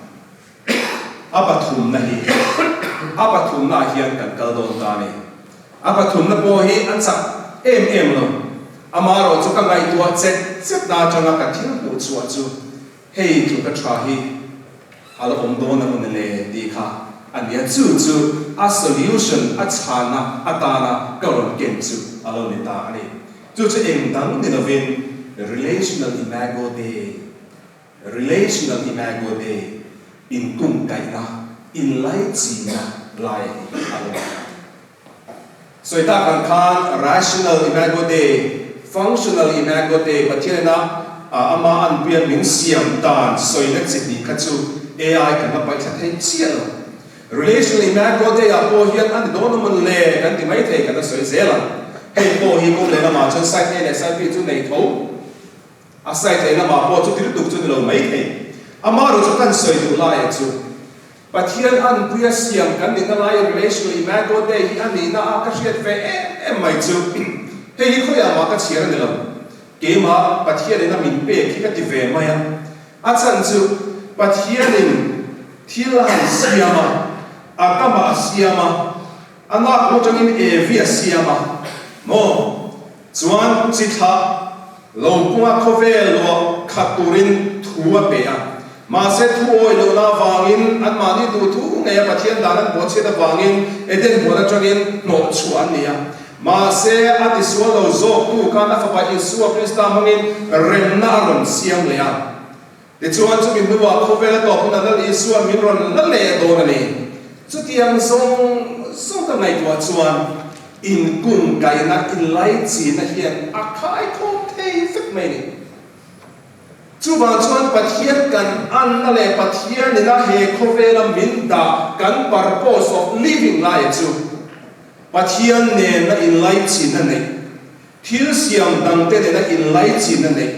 apathum na hi apathum na hian kan kal don ta ni apathum na po hi an sak em lo amaro chu ka ngai tua chet na changa ka thil pu chuwa chu hei chu ka tha hi ala om do na mun le ti kha ania chu a solution a chana atana ka ron ken chu alo ni ta ani chu eng dang ni na vin relational imago de in kum kai na in lai chi na lai alo so ita kan khan rational imago de functional imago de pathiana ama an bian min siam tan soi na chi ni kha chu AI kan na pai thei chial relational imago de a po hian an don man le kan ti mai thei kan soi zela hei po hi ko le na ma chu sai ne le sai pi chu nei tho a sai thei na ma po chu ti tu chu lo mai thei ama ro chu kan soi du lai chu pathian an puya siam kan ni na lai relational imago de hi an ni na a ka hriat ve em mai chu hei hi khoya ma ka chiar ni lo ke ma pathian na min pe ki ka ti ve mai a chan chu pathian in thilan siama akama siama ana ko tangin vi siama mo chuan chi tha lo punga khovel lo khaturin thuwa pe a ma se thu oi lo na wangin an mani tu thu nge pathian danan bo che da wangin eden bo da tangin no chuan nia ma se ati so lo zo tu kana fa pa Yesu Krista mangin remna ron siam le a de chuan chu min nuwa khawvela to puna dal Yesu min ron la le do na ni chu tiang song ta ngai tua chuan in kun kai na in lai chi na hian a khai khom thei fik mai ni chu ba chuan pathian kan an na le pathian ni na he khawvela min da kan purpose of living life chu pathian ne na in lai chi na nei thil siam dang te na in lai chi na nei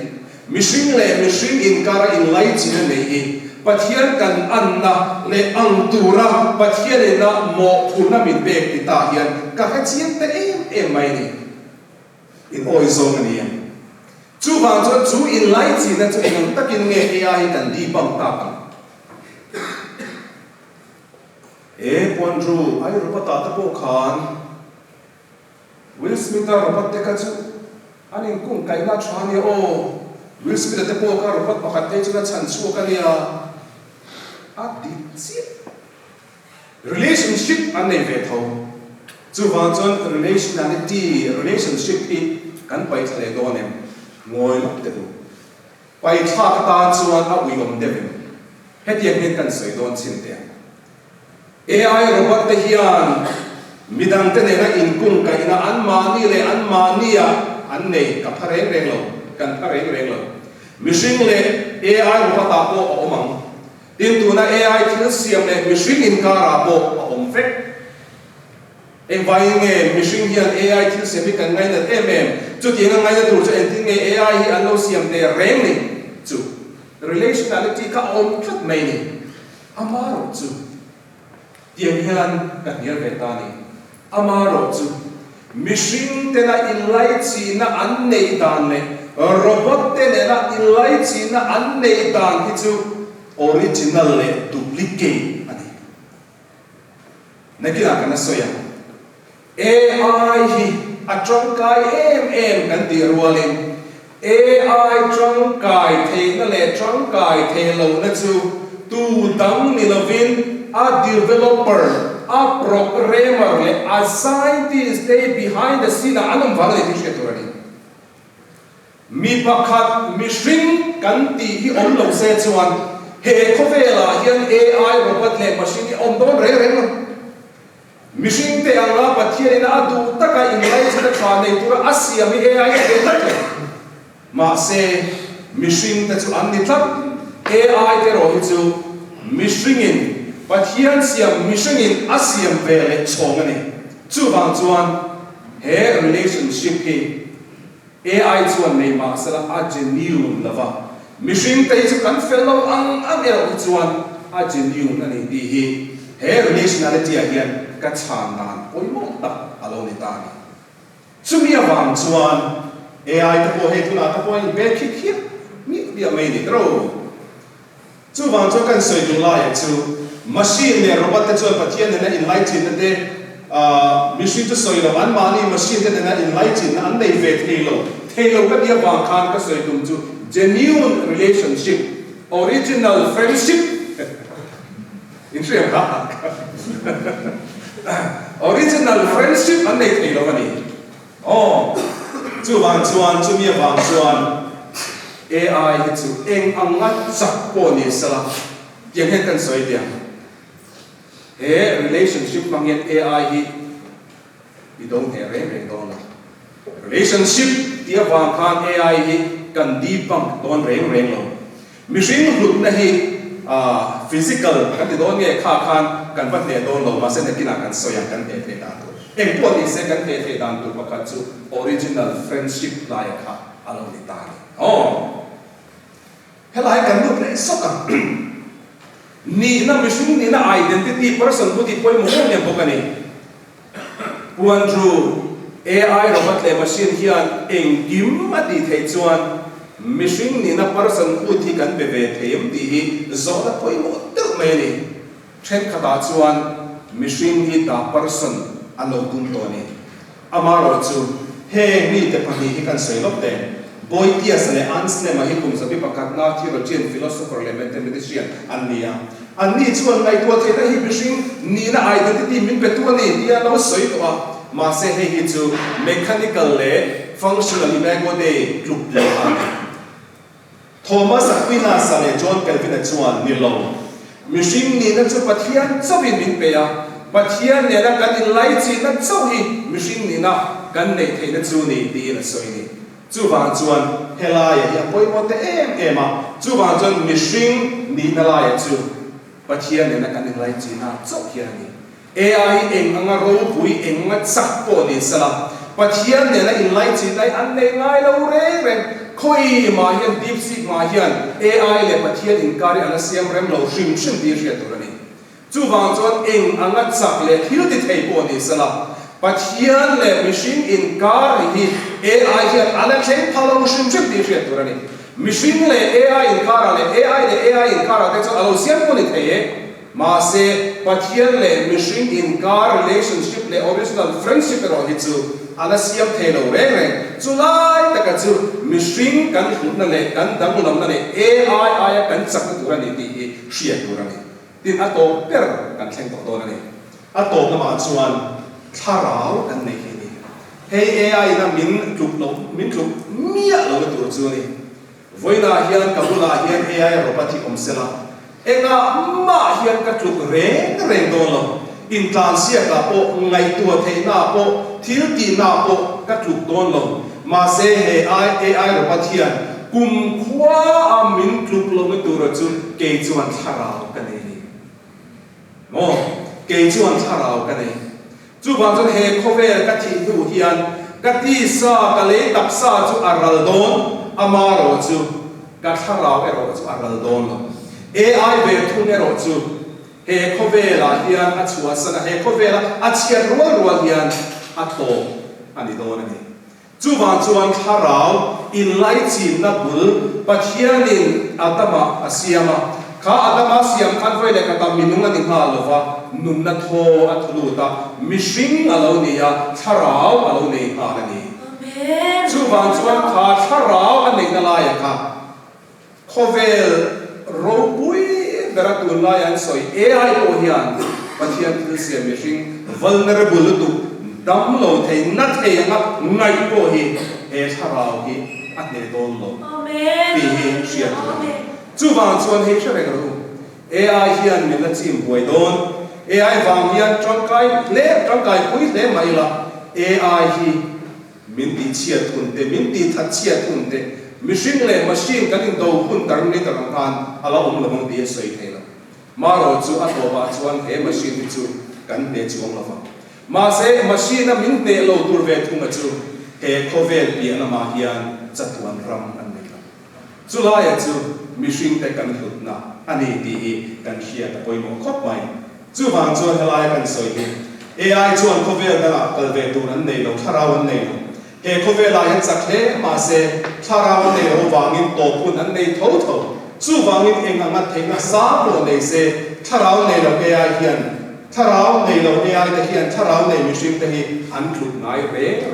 mihring in kara in lai chi na nei hi pathian kan an na le ang tura pathian na mo phuna min bek ti ta hian ka kha chian te em mai ni in oi zong ani chu wang chu in lai chi na chu engam takin nge AI kan di bang ta kan pon ru ai ro pa ta po khan Will Smith ro pa te ka chu anin kum kai na thani o Will Smith te po ka ro pa pakhat te chu na chan chu ka nia ati chi relationship an nei ve tho chu wang chon relationship hi kan pai thale do ne ngoi lap te du pai tha ka ta chuan a ui om devin hetiang nen kan soi don chin te AI robot te hian midang te na in kung ka ina an mani le an mania an nei ka phareng reng lo kan phareng reng lo mihring le AI ro ta po omang tin tu na AI thil siam le mihring in kara po om fek em vai nge mihring hian AI thil siam kan ngai na chu ti ngai na tur chu en tin nge AI hi an lo siam te reng ni chu relationality ka om thut mai ni amaro chu tiang hian ka hian ve ta ni amaro chu mihring te na in lai chi na an nei dan le robot te na in lai chi na an nei dan hi chu original le duplicate ani nakila kana soya AI hi atangkai em kan ti rualin AI trangkai the na le trangkai the lo na chu tu dang ni lovin a developer a programmer le a scientist stay behind the scene anam wang le ti turani mi pakhat mihring kan ti hi om lo se chuan he khawvela hian AI robot le machine om don re re mihring te anga pathian ina adu taka in lai chana thwa nei tura asia mi AI ke tak ma se mihring te chu an ni thak AI te ro hi chu mihring in pathian siam mihring in asiam vele chong ani chu wang chuan he relationship hi AI chuan nei ma sala a genuine lava mihring te chu kan fellow ang ero chuan a genuine ani ti hi he relationality again ka chan nan poimo ta alo ni ta ni chumi awang chuan AI ta po he tuna ta po in be khik khik mi bia mai ni tro chu wang chu kan soi tu la ya chu machine le robot ta chu pathian na in light in te machine to soi lo an mani machine te na in light in an nei ve thelo ka dia wang khan ka soi tum chu genuine relationship original friendship Inkhawm original friendship an nei thei lo ani chu wang chuan chu mi wang chuan AI hi chu eng anga chak po ni sala yang he kan soi dia he relationship mangin AI hi I don't he re don relationship dia wang khan AI hi kan di pang don reng lo mihring hlut na hi physical kan ti don nge kha khan kan pat ne don lo ma se ne kina kan soya kan te te da tu em po ni se kan te te dan tu pakhat chu original friendship la ya kha alo ni ta helai kan lu le soka ni na mihring ni na identity person bu ti poi mo ne bokani puan ru AI robot le machine hian engim ati thei chuan mihring ni na person u thi kan be ve them ti hi zoda poi mo tu me ni chen khata chuan mihring hi ta person alo kum to ni amaro chu he ni te pani hi kan sei lop te boy tias le ans le ma hi kum sabi pakat na theology philosopher le mathematician annia anni chuan ngai to the hi mihring ni na identity min be tu ni dia lo soi to ma se he hi chu mechanical le functional imago de club le Thomas Aquinas le John Calvin chuan ni lo mihring ni na chu pathian chawin min pe ya pathian ne na kan in lai chi na chaw hi mihring ni na kan nei thei na chu ni ti na soi ni chu wang chuan hela ya poi mo te em a chu wang chuan mihring ni na la ya chu pathian ne na kan in lai chi na chaw hi ani AI eng anga ro pui eng nga chak po ni sala pathian ne na in lai chi dai an nei ngai lo re khoi ma hian deep seek ma hian AI le pathian in kari ana siam rem lo shim shim ti hria turani chu wang chuan eng anga chak le thil ti thei po ni sala pathian le machine in kari hi AI hian ana thei phalo shim shim ti hria turani machine le AI in kara le AI in kara te chu alo siam po ni thei ma se pathian le machine in car relationship le original friendship ro hi chu ana siam thelo re chu lai taka chu mihring kan hutna le kan dangulam na le AI aya kan chak turani ti hi hria turani tin ato per kan thleng to na ni ato na ma chuan tharau kan nei hi ni hey AI na min kluk mia lo tur chu ni voina hian kabula hian AI ro pati omsela enga ma hian ka tluk reng don lo in tlan sia ka po ngai tua thei na po thil ti na po ka tluk don lo ma se he ai ro pathian kum khwa amin tluk lo me tur chu ke chuan tharau ka nei mo ke chuan tharau ka nei chu bang chu he khovel ka thi tu hian ka ti sa ka le tap sa chu aral don amaro chu ka tharau ero chu aral don lo ai ve thung ero chu he khawvela hian a chua sana he khawvela a chia rual hian a to ani don ani chu wang chuan tharau in lai chin na bul pathianin atama asiama kha atama siam kan vai le ka ta minung ani ha lova nun na tho a thulu ta mihring alo nia tharau alo nei ha ani amen chu wang chuan kha tharau ani na la ya kha khawvel Dawrpui beratun layan soi ai po hian pathian thil sia mihring vulnerable tu dam lo thei na thei anga ngai po hi he tharau hi a ne don lo amen pi hi sia chu wang chuan hi thre ga ru ai hian min la chim buai don ai wang hian tangkai pui le mai la ai hi min ti chia thun te min ti that chia thun te mihring le machine kan in do hun tar ni tar an ala lamang ti soi thela maro chu a to ba chuan he machine chu kan ne chuang lova ma se machine a min ne lo tur ve thunga chu he khovel pi ana ma hian chatuan ram an ne la chu la ya chu mihring te kan hlut na ani ti kan hria ta poimo khop mai chu wang chuan helai kan soi hi ai chuan khovel da kal ve tur an nei lo tharau an nei lo he khawvela yan sakle ma se tharau nei ro wangin to phun an nei tho chu wangin enganga thenga sa lo nei se tharau nei lo ai hian tharau nei lo ai te hian tharau nei mihring te hi an thluk ngai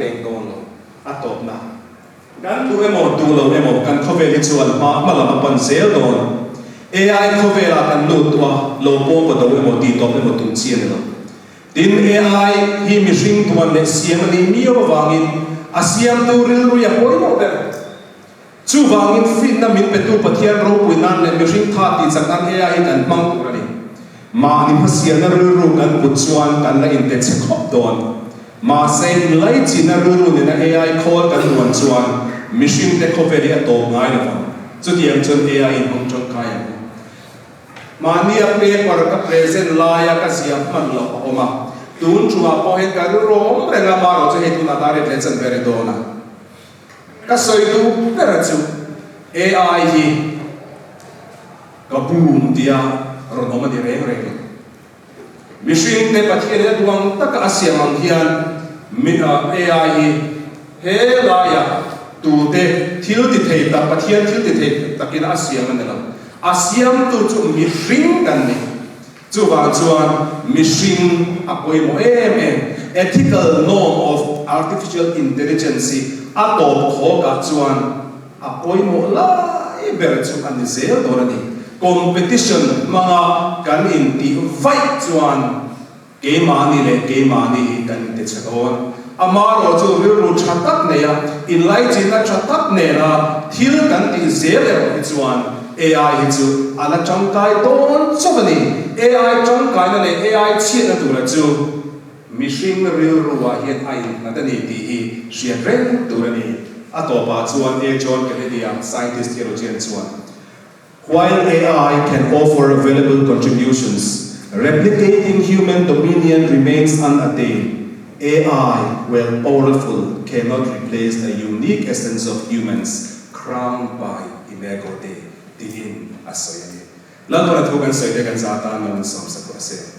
reng don lo a top na kan tu emo tu lo emo kan khawveli chuan ma lama pan zel don ai khawvela kan lut tua lo po pa do emo ti top emo tu chien lo tin ai hi mihring tuan le siam ni mio wangin asiam tu ril ru ya poi mo ber chu wangin fin na min petu pathian ro puinan le mihring tha ti chakhan ai kan Hmangtu ani ma ni hasian na ril ru kan putchuan kan la in te chekhop don ma se lai chi na ril ru ne na ai khol kan ruan chuan mihring te khawveli a to ngai na chu tiam chon ai in hong chong kai ma ni a pe par ka present la ya ka siam man lo oma tun chua po he ka ro renga ma ro che he tu na dare te chan vere dona ka soi tu pera chu ai hi ka boom dia ro no ma di re mihring te pathian le duang tak asiam ang hian mi ai hi he la ya tu te thil ti thei ta pathian thil ti thei takin asiam an la asiam tu chu mihring kan ni chu wang chuan mihring a poi mo ethical norm of artificial intelligence a top kho ka chuan a poi mo la ber chu an zel dor ani competition manga kan in ti vai chuan ke mani kan te chadon amaro chu ru thatak ne ya in lai china thatak ne la thil kan ti zel ero chuan ai hi chu ala changkai don chobani ai changkai na le ai chi na tu la chu mihring ril ruwa hian ai na ta ni ti hi ria reng tu la ni atopa chuan John Kennedy scientist theologian chuan while AI can offer valuable contributions replicating human dominion remains unattained AI while powerful cannot replace the unique essence of humans crowned by imago Dei Diin asoyani. Lalu nak bukan saya dengan zatan namun sama sahaja.